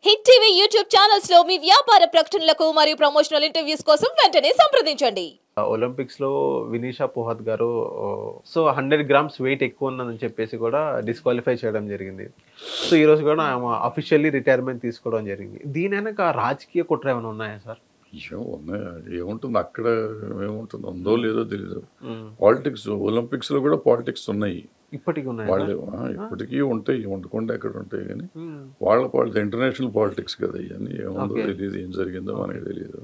Hit TV YouTube channels లో మీ వ్యాపార ప్రకటనలకు మరియు ప్రమోషనల్ ఇంటర్వ్యూస్ కోసం వెంటనే సంప్రదించండి. ఒలింపిక్స్ లో వినీషా పోహత్ గారు 100 grams వెయిట్ ఎక్కువ ఉన్నదని చెప్పేసి కూడా డిస్క్వాలిఫై చేయడం జరిగింది. సో ఈ రోజు కూడా ఆమె అఫీషియల్లీ రిటైర్మెంట్ తీసుకోవడం జరిగింది. దీని వెనక రాజకీయ కుట్ర ఏమైనా ఉన్నాయా సార్? ఏముంటుంది అక్కడ, ఏముంటుంది ఉందో లేదో తెలియదు. పాలిటిక్స్, ఒలింపిక్స్ లో కూడా పాలిటిక్స్ ఉన్నాయి, ఇప్పటికీ ఉన్నాయి. వాళ్ళు ఇప్పటికీ ఉంటాయి, ఉండకుండా ఎక్కడ ఉంటాయి. కానీ వాళ్ళ ఇంటర్నేషనల్ పాలిటిక్స్ కదా ఇవన్నీ. ఏముందో తెలియదు, ఏం జరిగిందో మనకి తెలియదు.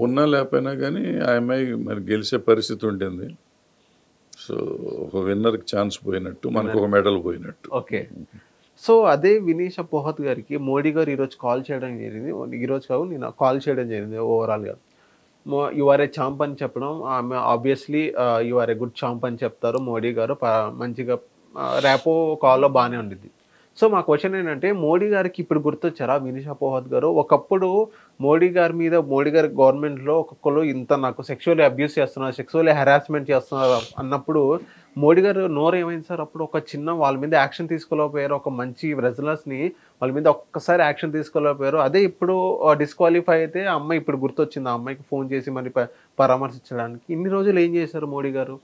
ఉన్నా లేకపోయినా కానీ ఆ అమ్మాయి మరి గెలిచే పరిస్థితి ఉంటుంది. సో ఒక విన్నర్కి ఛాన్స్ పోయినట్టు, మనకు ఒక మెడల్ పోయినట్టు. ఓకే. సో అదే వినీషా పోహత్ గారికి మోడీ గారు ఈరోజు కాల్ చేయడం జరిగింది. ఈరోజు కాదు, నేను కాల్ చేయడం జరిగింది. ఓవరాల్గా యు ఆర్ ఏ ఛాంప్ అని చెప్పడం, ఆమె obviously you are a good champ అని చెప్తారు మోడీ గారు. మంచిగా ర్యాపో కాల్లో బాగానే ఉండిద్ది. సో మా క్వశ్చన్ ఏంటంటే, మోడీ గారికి ఇప్పుడు గుర్తొచ్చారా వినీషా పోహత్ గారు? ఒకప్పుడు మోడీ గారి మీద, మోడీ గారి గవర్నమెంట్లో ఒక్కొక్కరు ఇంత నాకు సెక్షువల్లీ అబ్యూస్ చేస్తున్నారు, సెక్షువల్లీ హెరాస్మెంట్ చేస్తున్నారు అన్నప్పుడు మోడీ గారు నోరు ఏమైంది సార్? అప్పుడు ఒక చిన్న వాళ్ళ మీద యాక్షన్ తీసుకోలేకపోయారు. ఒక మంచి రెజ్లర్స్ని వాళ్ళ మీద ఒక్కసారి యాక్షన్ తీసుకోలేకపోయారు. అదే ఇప్పుడు డిస్క్వాలిఫై అయితే ఆ అమ్మాయి ఇప్పుడు గుర్తొచ్చింది, ఆ అమ్మాయికి ఫోన్ చేసి మరి పరామర్శించడానికి. ఇన్ని రోజులు ఏం చేశారు మోడీ గారు?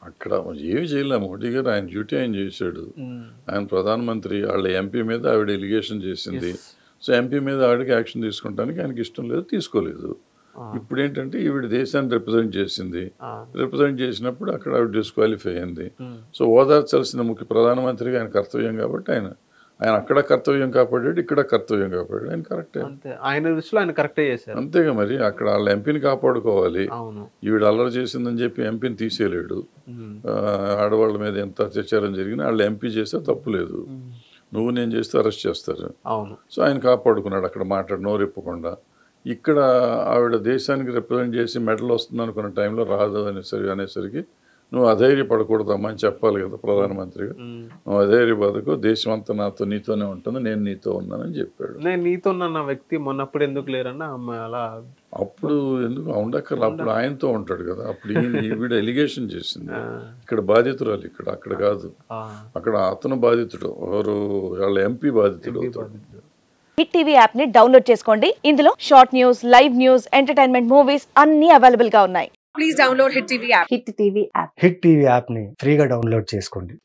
అక్కడ ఏమి చేయలే మోడీ గారు. ఆయన డ్యూటీ ఆయన చేశాడు. ఆయన ప్రధానమంత్రి, వాళ్ళ ఎంపీ మీద ఆవిడ ఎలిగేషన్ చేసింది. సో ఎంపీ మీద ఆవిడకి యాక్షన్ తీసుకుంటానికి ఆయనకి ఇష్టం లేదు, తీసుకోలేదు. ఇప్పుడు ఏంటంటే ఈవిడ దేశాన్ని రిప్రజెంట్ చేసింది. రిప్రజెంట్ చేసినప్పుడు అక్కడ ఆవిడ డిస్క్వాలిఫై అయింది. సో ఓదార్చాల్సిన ముఖ్య ప్రధానమంత్రిగా ఆయన కర్తవ్యం కాబట్టి ఆయన అక్కడ కర్తవ్యం కాపాడాడు, ఇక్కడ కర్తవ్యం కాపాడాడు. ఆయన కరెక్టే, ఆయన దృష్టిలో ఆయన కరెక్టే చేశారు. అంతేగా మరి. అక్కడ వాళ్ళ ఎంపీని కాపాడుకోవాలి. ఈవిడ అల్లరి చేసిందని చెప్పి ఎంపీని తీసేయలేడు. ఆడవాళ్ళ మీద ఎంత అత్యాచారం జరిగినా వాళ్ళ ఎంపీ చేస్తే తప్పు లేదు. నువ్వు నేను చేస్తే అరెస్ట్ చేస్తారు. సో ఆయన కాపాడుకున్నాడు అక్కడ నోరిప్పకుండా. ఇక్కడ ఆవిడ దేశానికి రిప్రజెంట్ చేసి మెడల్ వస్తుంది అనుకున్న టైంలో రాదు అనేసరికి నువ్వు అధైర్యపడకూడదమ్మా అని చెప్పాలి కదా ప్రధానమంత్రిగా. నువ్వు అధైర్యపడకు, దేశం అంతా నీతోనే ఉంటుంది, నేను నీతో ఉన్నానని చెప్పాడు. నేను నీతో ఉన్న వ్యక్తి మొన్నప్పుడు ఎందుకు లేరన్నా అలా అప్పుడు ఎందుకు ఉండక్కర్ల, అప్పుడు ఆయనతో ఉంటాడు కదా. అప్పుడు ఈవిడ ఎలిగేషన్ చేసింది. ఇక్కడ బాధితురాలు, అక్కడ కాదు. అక్కడ అతను బాధితుడు, ఎవరు వాళ్ళ ఎంపీ బాధితుడు అవుతాడు. హిట్ టీవీ యాప్ ని డౌన్లోడ్ చేసుకోండి. ఇందులో short news, live news, entertainment movies అన్ని అవైలబుల్ గా ఉన్నాయి. Please download hit TV app. Hit TV app. Hit TV app ని ఫ్రీగా డౌన్లోడ్ చేసుకోండి.